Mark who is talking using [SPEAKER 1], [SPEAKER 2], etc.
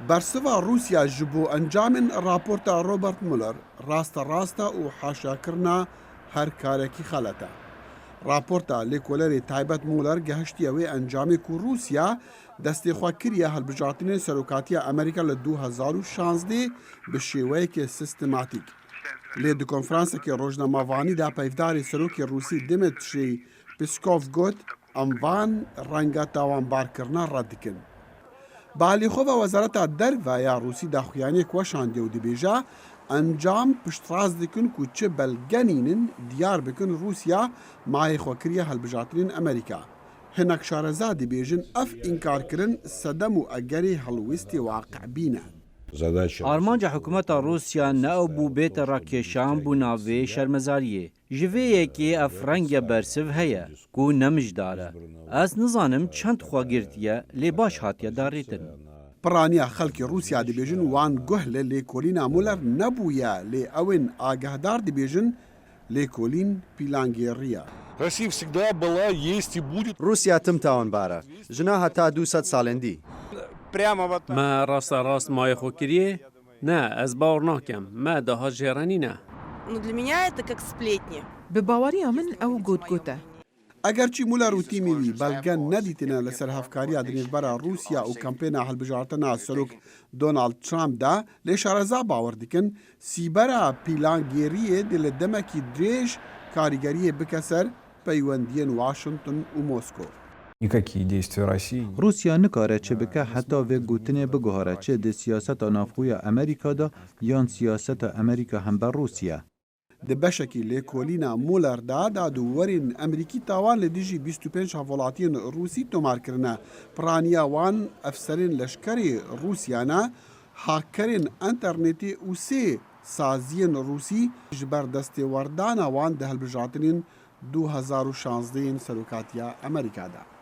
[SPEAKER 1] برسوا روسیا جبو انجام راپورتا روبرت مولر راستا و حاشاکرنا هر کارێکی خەلەتە. راپۆرتە لێکۆلەری تایبەت مولەر گەهشتیەوەی ئەنجامی و رووسیا دەستێخوا کریە هەڵبژارتنی سەرۆکاتیە ئەمریکا لە 2016 بە شێوەیەکی سیستماتیک. لێ دی کۆنفرانسێکی ڕۆژنەمەوانیدا پەیفداری سەرۆکی رووسی دمیتری پیسکۆڤ گوت ئەمڤان ڕەنگە تاوانبارکردنا ڕەت dikin. بالیخۆڤە وەزارەتا دەرڤایە رووسی داخوایانێک وەشاندێ و دەبێژە ئەنجام پشتڕاست dikin ku çi belgenînin diyar bikin Rûsya mayê xwe kiriye hilbijartinên Amerîka. Hinek şareza dibêjin ev înkarkirin sedem û egerê hilwîstê waqicbîn e.
[SPEAKER 2] Armanca hikûmeta Rûsya ne ew bû bête rakêşan bû navê şermezariyê. Ji vê yekê ev renge bersiv heye ku nemijdar e. Ez nizanim çend xwe girtiye lê baş hatiye darêtin.
[SPEAKER 1] Piraniya xelkê Rûsya dibêjin wan guh li lêkolîna Muller nebûye lê ew ên agehdar dibêjin lêkolîn pîlangêriya.
[SPEAKER 3] رووسیا تم تاوانبارە ژنا هەتا 200 ساڵێندی.
[SPEAKER 4] Me rasta rast mayê xwe kiriye? Ne, ez bawer nakim. Me daha jêrenî ne.
[SPEAKER 5] Для меня это как сплетни.
[SPEAKER 6] Bi baweriya min ew gotgot e.
[SPEAKER 1] Egerçî Muller û tîmê wî belgen nedîtine li ser hevkariya dinêvbera Rûsya û kampêna hilbijartina serok Donald Trump de lê şareza bawer dikin sîbera pîlangêriyê dê li demekî dirêj karîgeriyê bike ser peywendiyên Washington û Moskov.
[SPEAKER 7] رووسیا nikare çi bike heta vê gotinê biguhere çi di siyaseta navxweya Amerîka da yan siyaseta Amerîka hember Rûsya.
[SPEAKER 1] Di beşekî lêkolîna Muller da dadûwerên Emerîkî tawan li dijî 25 hevolatiyên Rûsî tomarkirine. Piraniya wan efserên leşkerê Rûsya ne hakkerên internetê û sê saziyên Rûsî ji ber destêwerdana wan di hilbijartinên 2016 serokatiya Amerîka da.